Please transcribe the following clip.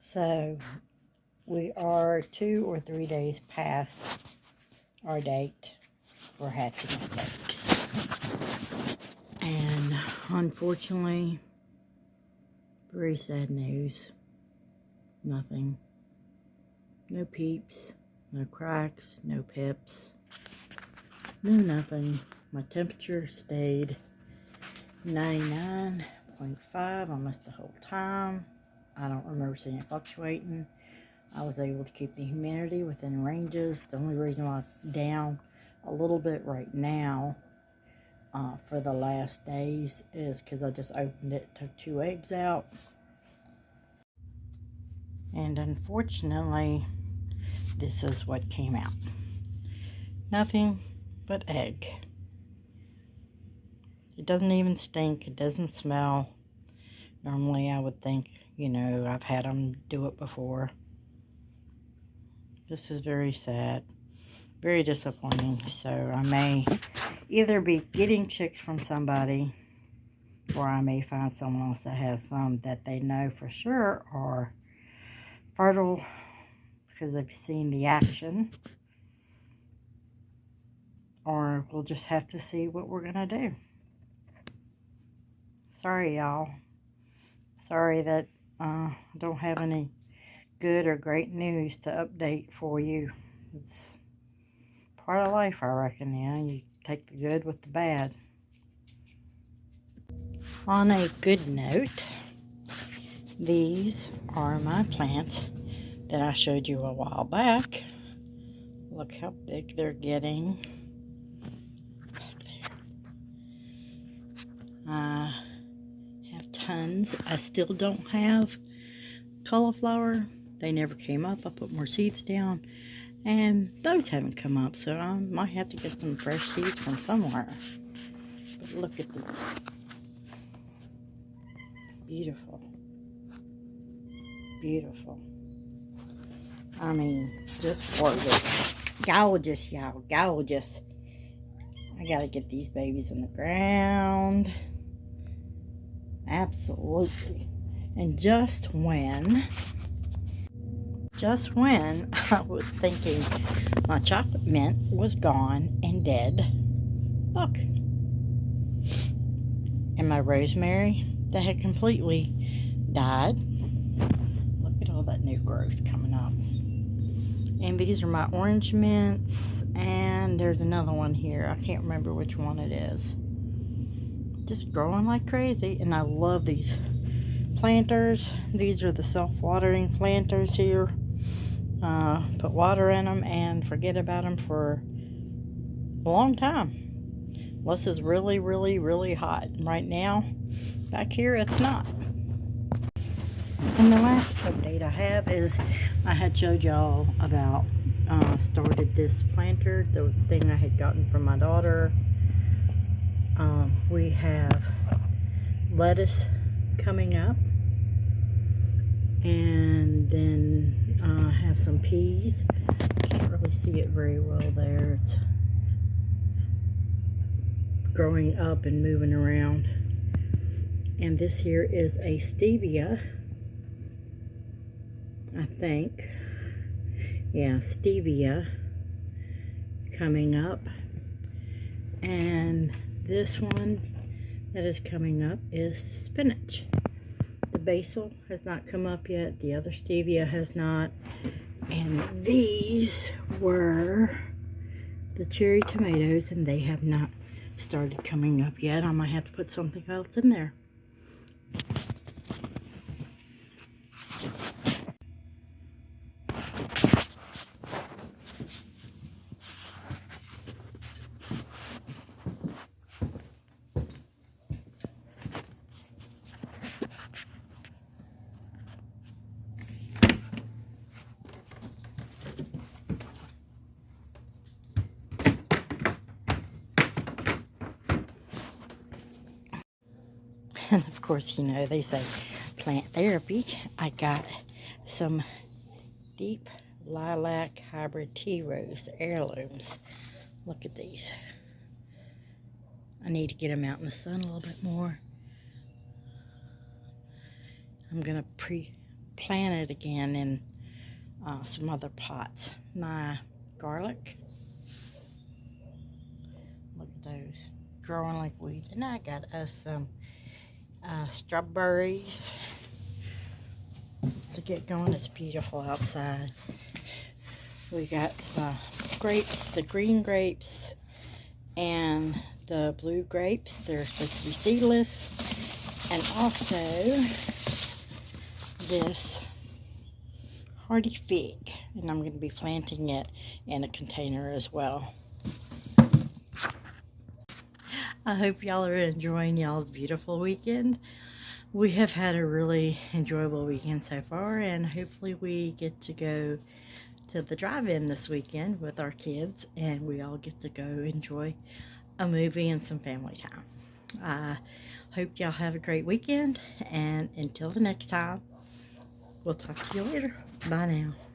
So we are 2 or 3 days past our date for hatching eggs. And unfortunately, very sad news. Nothing. No peeps, no cracks, no pips, no nothing. My temperature stayed 99.5 almost the whole time. I don't remember seeing it fluctuating. I was able to keep the humidity within ranges. The only reason why it's down a little bit right now for the last days is because I just opened it, took 2 eggs out. And unfortunately, this is what came out. Nothing but egg. It doesn't even stink. It doesn't smell. Normally I would think, you know, I've had them do it before. This is very sad. Very disappointing. So I may either be getting chicks from somebody, or I may find someone else that has some that they know for sure are fertile because they've seen the action. Or we'll just have to see what we're gonna do. Sorry, y'all. Sorry that I don't have any good or great news to update for you. It's part of life, I reckon. Yeah, you take the good with the bad. On a good note, these are my plants that I showed you a while back. Look how big they're getting. Back there. I have tons. I still don't have cauliflower. They never came up. I put more seeds down, and those haven't come up, so I might have to get some fresh seeds from somewhere. But look at these. Beautiful. Beautiful. I mean, just gorgeous. Gorgeous, y'all. Gorgeous. I gotta get these babies in the ground. Absolutely. And just when I was thinking my chocolate mint was gone and dead, look. And my rosemary that had completely died. Look at all that new growth coming up. And these are my orange mints, and there's another one here. I can't remember which one it is. Just growing like crazy, and I love these planters. These are the self-watering planters here. Put water in them and forget about them for a long time. Unless it's really, really, really hot. Right now, back here, it's not. And the last update I have is I had showed y'all about started this planter, the thing I had gotten from my daughter. We have lettuce coming up, and then have some peas. Can't really see it very well there. It's growing up and moving around. And this here is a stevia, I think. Yeah, stevia coming up. And this one that is coming up is spinach. The basil has not come up yet. The other stevia has not. And these were the cherry tomatoes, and they have not started coming up yet. I might have to put something else in there. And of course, you know, they say plant therapy. I got some deep lilac hybrid tea rose heirlooms. Look at these. I need to get them out in the sun a little bit more. I'm gonna plant it again in some other pots. My garlic, look at those, growing like weeds. And I got us some strawberries to get going. It's beautiful outside. We got the grapes, the green grapes and the blue grapes. They're supposed to be seedless. And also this hardy fig, and I'm going to be planting it in a container as well. I hope y'all are enjoying y'all's beautiful weekend. We have had a really enjoyable weekend so far, and hopefully we get to go to the drive-in this weekend with our kids, and we all get to go enjoy a movie and some family time. I hope y'all have a great weekend, and until the next time, we'll talk to you later. Bye now.